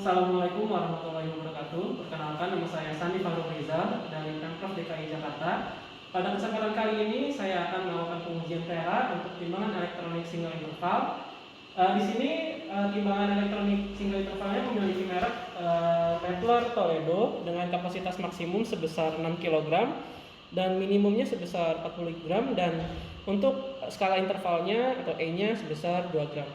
Assalamualaikum warahmatullahi wabarakatuh. Perkenalkan, nama saya Sandi Fahrul Rizal dari Pemprov DKI Jakarta. Pada kesempatan kali ini saya akan melakukan pengujian PRA untuk timbangan elektronik single interval. Di sini timbangan elektronik single intervalnya memiliki merek Mettler Toledo dengan kapasitas maksimum sebesar 6 kg dan minimumnya sebesar 40 gram, dan untuk skala intervalnya atau E-nya sebesar 2 gram.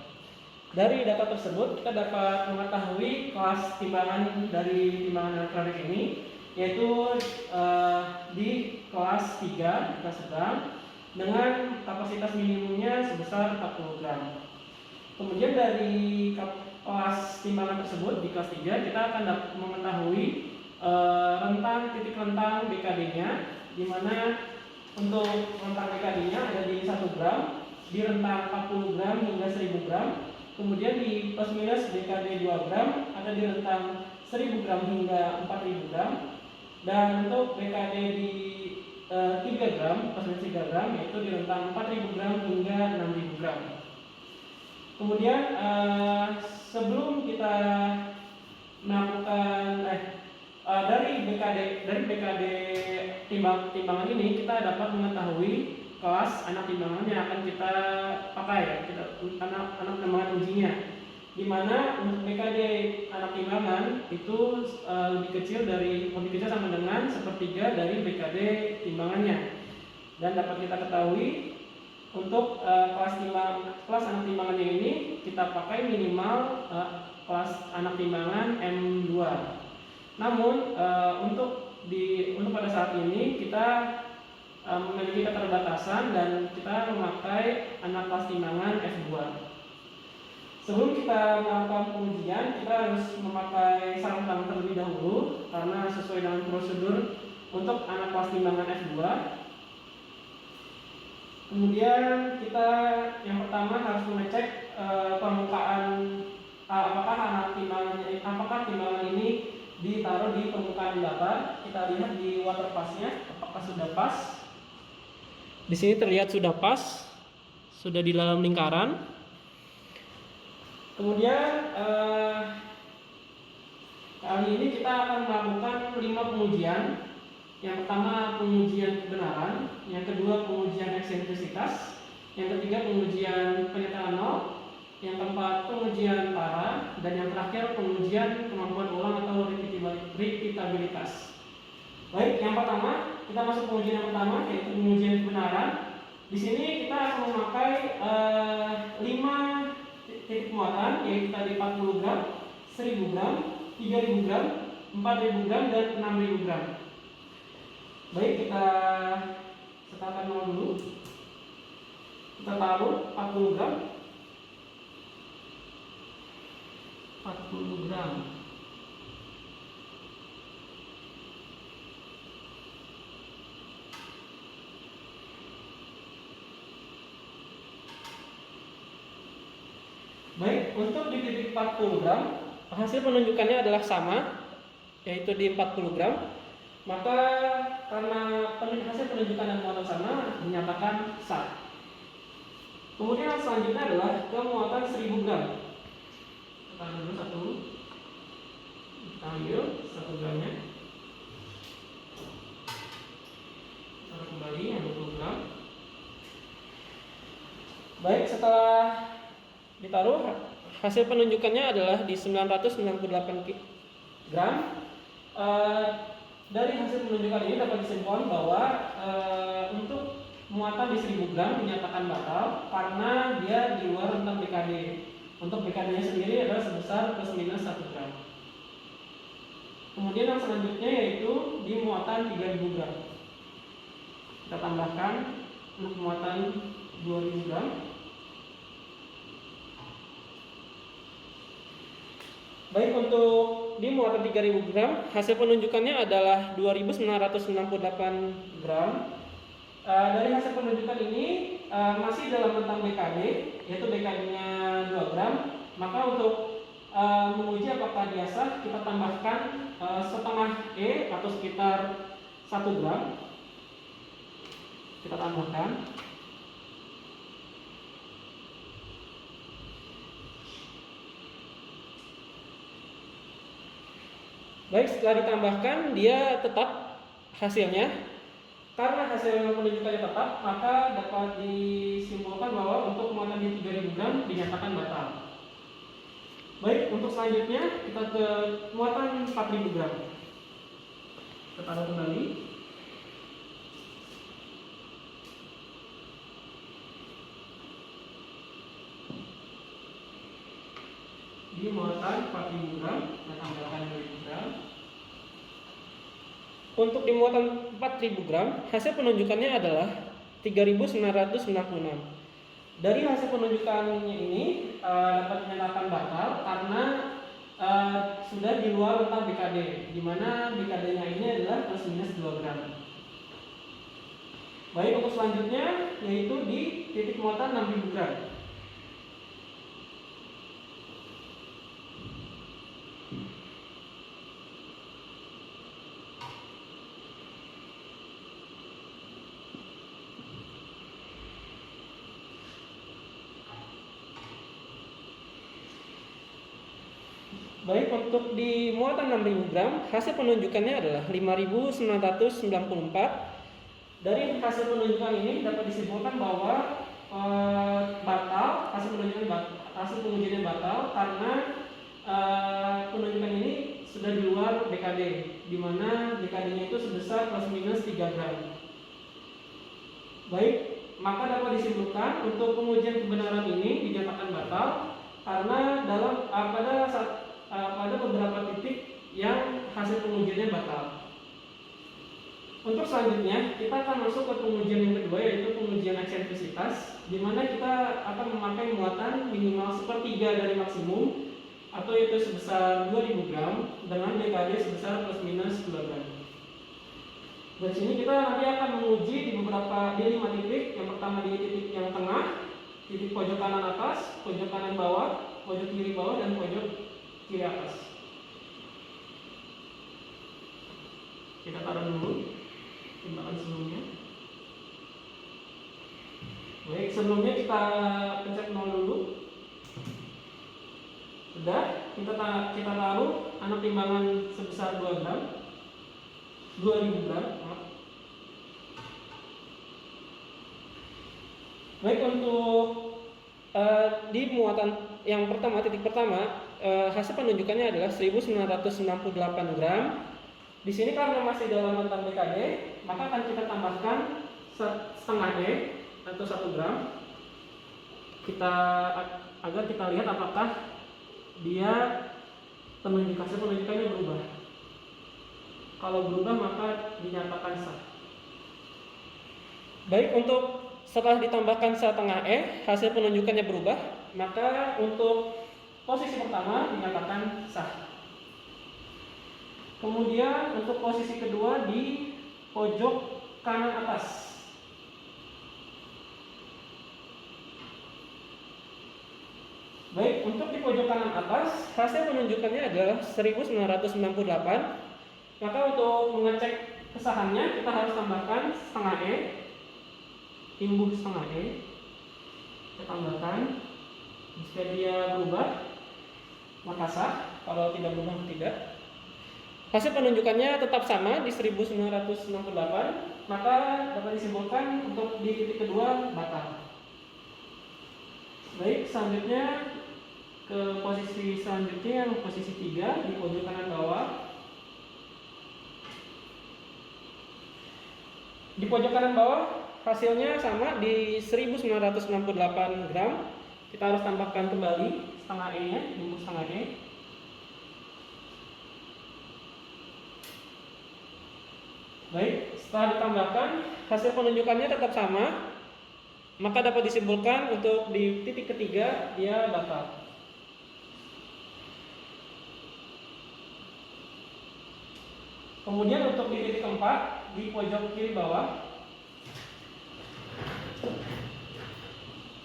Dari data tersebut kita dapat mengetahui kelas timbangan dari timbangan elektronik ini, yaitu di kelas 3, kelas sedang, dengan kapasitas minimumnya sebesar 40 gram. Kemudian dari kelas timbangan tersebut di kelas 3 kita akan mengetahui titik rentang BKD-nya, di mana untuk rentang BKD-nya ada di 1 gram, di rentang 40 gram hingga 1000 gram. Kemudian di plus minus BKD 2 gram ada di rentang 1000 gram hingga 4000 gram. Dan untuk BKD di 3 gram, plus minus 3 gram, yaitu di rentang 4000 gram hingga 6000 gram. Kemudian sebelum kita melakukan dari BKD timbangan ini kita dapat mengetahui kelas anak timbangan yang akan kita pakai, anak timbangan ujinya, di mana untuk BKD anak timbangan itu lebih kecil sama dengan sepertiga dari BKD timbangannya. Dan dapat kita ketahui untuk kelas anak timbangannya ini kita pakai minimal kelas anak timbangan M2. Namun untuk pada saat ini kita memiliki keterbatasan dan kita memakai anak kelas timbangan F2. Sebelum kita melakukan pengujian, kita harus memakai sarung tangan terlebih dahulu karena sesuai dengan prosedur untuk anak kelas timbangan F2. Kemudian kita yang pertama harus mengecek permukaan apakah timbangan ini ditaruh di permukaan datar. Kita lihat di water pass-nya apakah sudah pas. Di sini terlihat sudah pas, sudah di dalam lingkaran. Kemudian kali ini kita akan melakukan 5 pengujian. Yang pertama pengujian kebenaran, yang kedua pengujian eksentrisitas, yang ketiga pengujian penyetaraan nol, yang keempat pengujian para, dan yang terakhir pengujian kemampuan ulang atau repeatabilitas. Baik, yang pertama kita masuk pengujian yang pertama, yaitu pengujian kebenaran. Di sini kita akan memakai 5 titik muatan, yaitu tadi 40 gram, 1000 gram, 3000 gram, 4000 gram, dan 6000 gram. Baik, kita setelkan nol dulu. Kita taruh 40 gram. 40 gram. Baik, untuk di titik 40 gram, hasil penunjukannya adalah sama, yaitu di 40 gram. Maka karena hasil penunjukan dan muatan sama, dinyatakan sah. Kemudian selanjutnya adalah ke muatan 1000 gram. Kita ambil dulu kita ambil 1 gramnya. Taruh kembali yang 20 gram. Baik, setelah ditaruh, hasil penunjukannya adalah di 998 gram. Dari hasil penunjukan ini dapat disimpulkan bahwa untuk muatan di 1000 gram dinyatakan batal karena dia di luar rentang BKD. Untuk BKD-nya sendiri adalah sebesar plus minus 1 gram. Kemudian yang selanjutnya yaitu di muatan 3000 gram. Kita tambahkan untuk muatan 2000 gram. Baik, untuk di muatan 3000 gram, hasil penunjukannya adalah 2998 gram. Dari hasil penunjukan ini masih dalam rentang BKD, yaitu BKD-nya 2 gram. Maka untuk menguji apakah dia sah, kita tambahkan setengah E atau sekitar 1 gram. Kita tambahkan. Baik, setelah ditambahkan dia tetap hasilnya. Karena hasil yang menunjukkannya tetap, maka dapat disimpulkan bahwa untuk muatan di 3000 gram dinyatakan batal. Baik, untuk selanjutnya kita ke muatan 4000 gram. Kita taruh kembali. Di muatan 4000 gram, kita tambahkan 2000 gram. Untuk di muatan 4000 gram, hasil penunjukannya adalah 3996. Dari hasil penunjukannya ini dapat dinyatakan batal karena sudah di luar rentang BKD, di mana BKD-nya ini adalah plus minus 2 gram. Baik, untuk selanjutnya yaitu di titik muatan 6000 gram. Baik, untuk di muatan 6000 gram, hasil penunjukannya adalah 5994. Dari hasil penunjukan ini dapat disimpulkan bahwa hasil pengujiannya batal karena penunjukan ini sudah di luar BKD, di mana BKD-nya itu sebesar plus minus 3 gram. Baik, maka dapat disimpulkan untuk pengujian kebenaran ini dinyatakan batal karena pada beberapa titik yang hasil pengujiannya batal. Untuk selanjutnya kita akan masuk ke pengujian yang kedua, yaitu pengujian eksentrisitas, di mana kita akan memakai muatan minimal sepertiga dari maksimum atau yaitu sebesar 2000 gram dengan BKD sebesar plus minus 2 gram. Dari sini kita nanti akan menguji di 5 titik. Yang pertama di titik yang tengah, titik pojok kanan atas, pojok kanan bawah, pojok kiri bawah, dan pojok kiri atas. Kita taruh dulu timbangan sebelumnya. Baik, sebelumnya kita pencet 0 dulu. Sudah, kita taruh anak timbangan sebesar 2 gram, 2000 gram. Baik, untuk di muatan yang pertama, titik pertama, hasil penunjukannya adalah 1998 gram. Di sini karena masih dalam rentang BKD, maka akan kita tambahkan setengah E atau 1 gram. Agar kita lihat apakah dia hasil penunjukannya berubah. Kalau berubah maka dinyatakan sah. Baik, untuk setelah ditambahkan setengah E, hasil penunjukannya berubah, maka untuk posisi pertama dinyatakan sah. Kemudian untuk posisi kedua di pojok kanan atas. Baik, untuk di pojok kanan atas, hasil penunjukannya adalah 1998. Maka untuk mengecek kesahannya kita harus tambahkan setengah E, imbuh setengah E. Kita tambahkan. Jika dia berubah, maka sah. Kalau tidak berubah, tidak. Hasil penunjukannya tetap sama di 1998, maka dapat disimpulkan untuk di titik kedua batal. Baik, selanjutnya ke posisi selanjutnya yang posisi 3 di pojok kanan bawah. Di pojok kanan bawah hasilnya sama di 1968 gram. Kita harus tambahkan kembali setengah E-nya, imbuh setengah E. Baik, setelah ditambahkan hasil penunjukannya tetap sama, maka dapat disimpulkan untuk di titik ketiga dia batal. Kemudian untuk di titik keempat di pojok kiri bawah,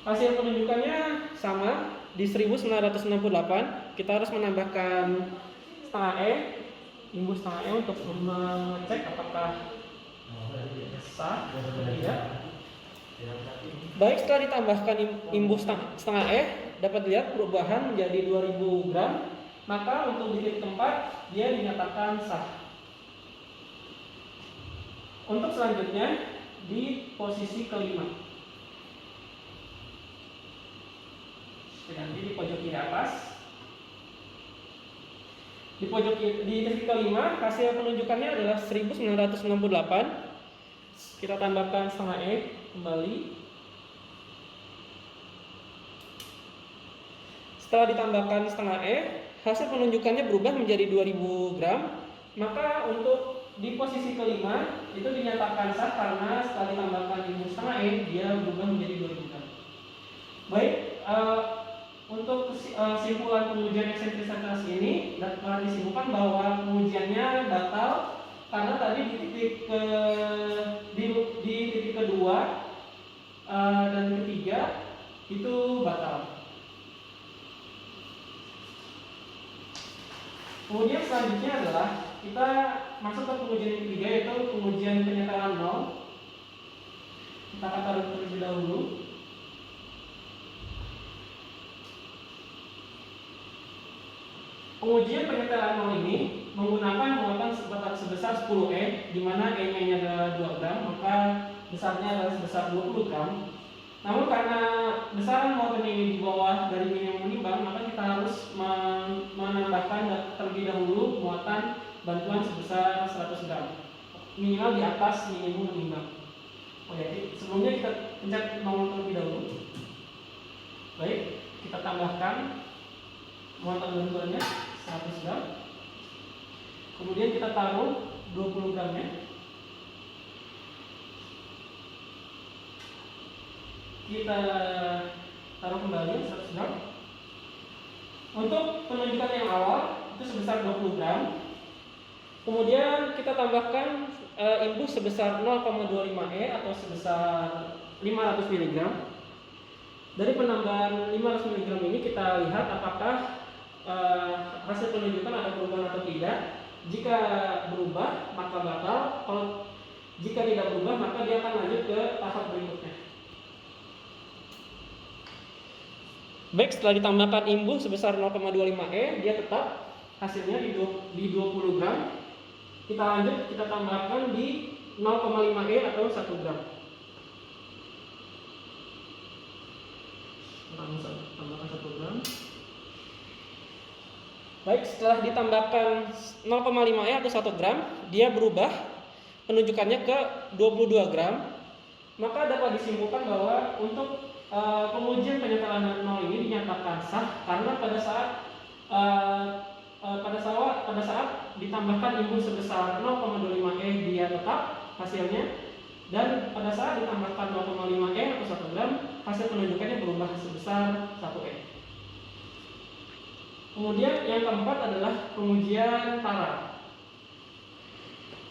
hasil penunjukannya sama di 1968. Kita harus menambahkan setengah E, imbuh setengah E untuk mengecek apakah sah atau tidak. Baik, setelah ditambahkan imbuh setengah E, dapat dilihat perubahan menjadi 2000 gram maka untuk di titik 4 dia dinyatakan sah. Untuk selanjutnya di posisi kelima, nanti di pojok kiri atas. Di titik kelima hasil penunjukannya adalah 1968. Kita tambahkan setengah E kembali. Setelah ditambahkan setengah E, hasil penunjukannya berubah menjadi 2000 gram. Maka untuk di posisi kelima itu dinyatakan sah karena setelah ditambahkan setengah E dia berubah menjadi 2000 gram. Baik, untuk simpulan pengujian eksentrisitas ini dapat disimpulkan bahwa pengujiannya batal karena tadi di titik kedua dan ketiga itu batal. Kemudian selanjutnya adalah kita masuk ke pengujian yang ketiga, yaitu pengujian penyetelan nol. Kita akan taruh terlebih dahulu. Pengujian penyetelan nol ini menggunakan muatan sebesar 10E, di mana E-nya adalah 2 gram, maka besarnya adalah sebesar 20 gram. Namun karena besaran muatan ini di bawah dari minimum menimbang, maka kita harus menambahkan terlebih dahulu muatan bantuan sebesar 100 gram, minimal di atas minimum menimbang. Oke, sebelumnya kita pencet nomor terlebih dahulu. Baik, kita tambahkan muatan bantuannya 100 gram. Kemudian kita taruh 20 gramnya. Kita taruh kembali 100 gram. Untuk penunjukan yang awal itu sebesar 20 gram. Kemudian kita tambahkan imbus sebesar 0,25 E atau sebesar 500 mg. Dari penambahan 500 mg ini kita lihat apakah hasil penunjukan ada perubahan atau tidak. Jika berubah maka batal. Kalau jika tidak berubah maka dia akan lanjut ke tahap berikutnya. Baik, setelah ditambahkan imbus sebesar 0,25 E, dia tetap hasilnya di 20 gram. Kita lanjut, kita tambahkan di 0,5 E atau 1 gram. Tambahkan 1 gram. Baik, setelah ditambahkan 0,5 E atau 1 gram, dia berubah penunjukannya ke 22 gram. Maka dapat disimpulkan bahwa untuk pengujian penyetelan nol ini dinyatakan sah karena pada saat ditambahkan imbus sebesar 0,25 E dia tetap hasilnya, dan pada saat ditambahkan 0,5 E atau 1 gram hasil penunjukannya berubah sebesar 1 E. Kemudian yang keempat adalah pengujian tara.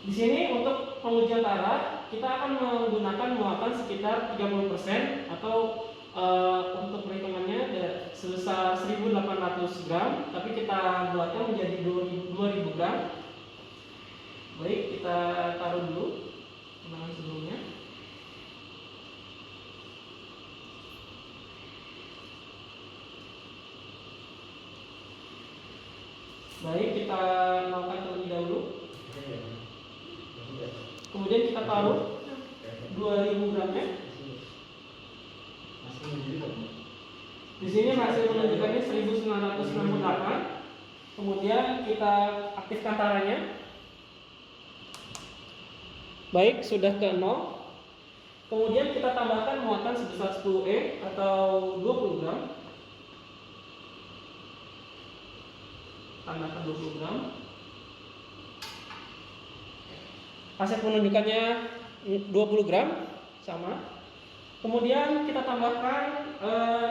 Di sini untuk pengujian tara kita akan menggunakan muatan sekitar 30% atau untuk perhitungannya sebesar 1800 gram, tapi kita buatnya menjadi 2000 gram. Baik, kita taruh dulu timbangan sebelumnya. Baik, kita melakukan terlebih dahulu. Kemudian kita taruh 2000 gramnya. Di sini hasil menunjukkannya 1968. Kemudian kita aktifkan taranya. Baik, sudah ke 0. Kemudian kita tambahkan muatan sebesar 10E atau 20 gram. Tambahkan 20 gram. Hasil penunjukannya 20 gram, sama. Kemudian kita tambahkan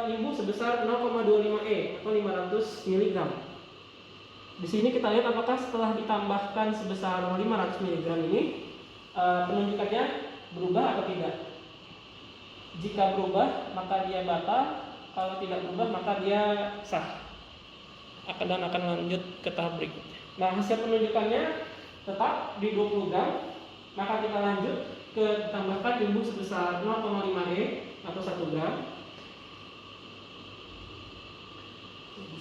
imbus sebesar 0,25 E atau 500 mg. Di sini kita lihat apakah setelah ditambahkan sebesar 500 mg ini penunjukannya berubah atau tidak. Jika berubah maka dia batal, kalau tidak berubah maka dia sah. Dan akan lanjut ke tahap berikutnya. Nah, hasil penunjukannya tetap di 20 gram. Maka kita lanjut ke tambahkan imbus sebesar 0,5 E atau 1 gram.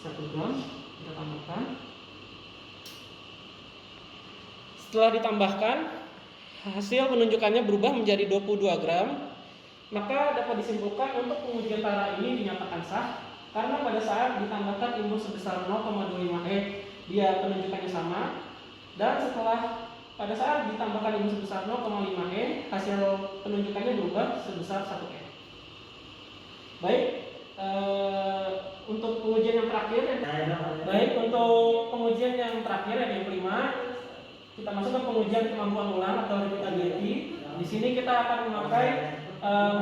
1 gram. Kita tambahkan. Setelah ditambahkan, hasil penunjukannya berubah menjadi 22 gram. Maka dapat disimpulkan untuk pengujian tara ini dinyatakan sah karena pada saat ditambahkan imbus sebesar 0,25 dia penunjukannya sama, dan setelah pada saat ditambahkan imbus sebesar 0,5 hasil penunjukannya berubah sebesar 1 Baik, untuk pengujian yang terakhir yang kelima, kita masuk ke pengujian kemampuan ulang atau repeatability. Di sini kita akan memakai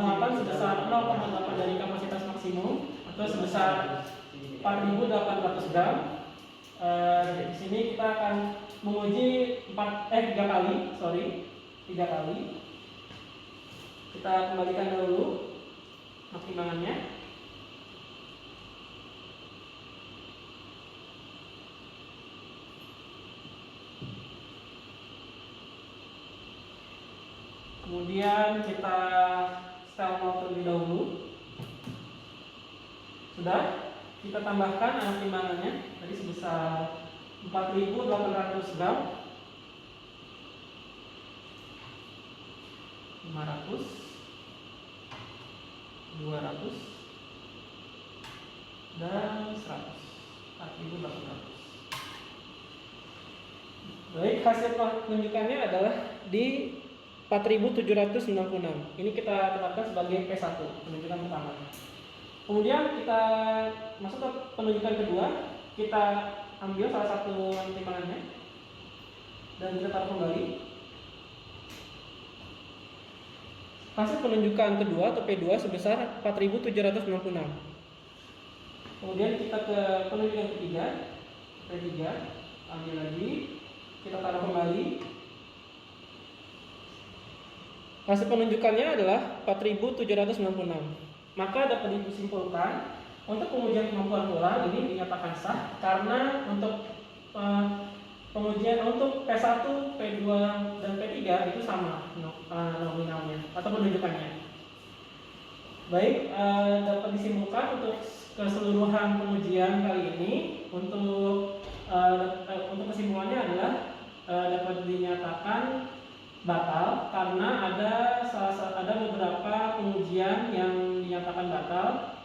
muatan sebesar 0,8 dari kapasitas maksimum atau sebesar 4.800 gram. Di sini kita akan menguji 3 kali. Kita kembalikan dulu pertimbangannya. Kemudian kita setel mount terlebih dahulu. Sudah, kita tambahkan alat timbangannya tadi sebesar 4.800 gram, 500, 200, dan 100. 4.800. Baik, hasil penunjukannya adalah di 4.796. Ini kita tetapkan sebagai P1, penunjukan pertama. Kemudian kita masuk ke penunjukan kedua. Kita ambil salah satu timbangannya dan kita taruh kembali. Hasil penunjukan kedua atau P2 sebesar 4.796. Kemudian kita ke penunjukan ketiga, P3, ambil lagi, kita taruh kembali. Hasil penunjukannya adalah 4.796. Maka dapat disimpulkan untuk pengujian kemampuan ulang ini dinyatakan sah karena untuk pengujian untuk P1, P2, dan P3 itu sama nominalnya atau penunjukannya. Baik, dapat disimpulkan untuk keseluruhan pengujian kali ini untuk kesimpulannya adalah dapat dinyatakan batal karena ada beberapa pengujian yang dinyatakan batal.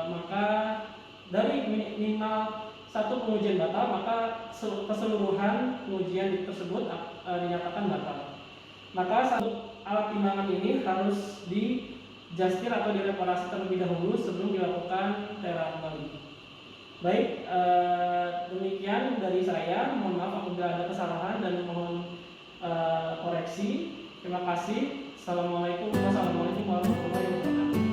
Maka dari minimal satu pengujian batal, maka keseluruhan pengujian tersebut dinyatakan batal. Maka satu alat timbangan ini harus dijastir atau direparasi terlebih dahulu sebelum dilakukan tera kembali. Baik, demikian dari saya. Mohon maaf apabila ada kesalahan dan mohon koreksi. Terima kasih. Assalamualaikum warahmatullahi wabarakatuh.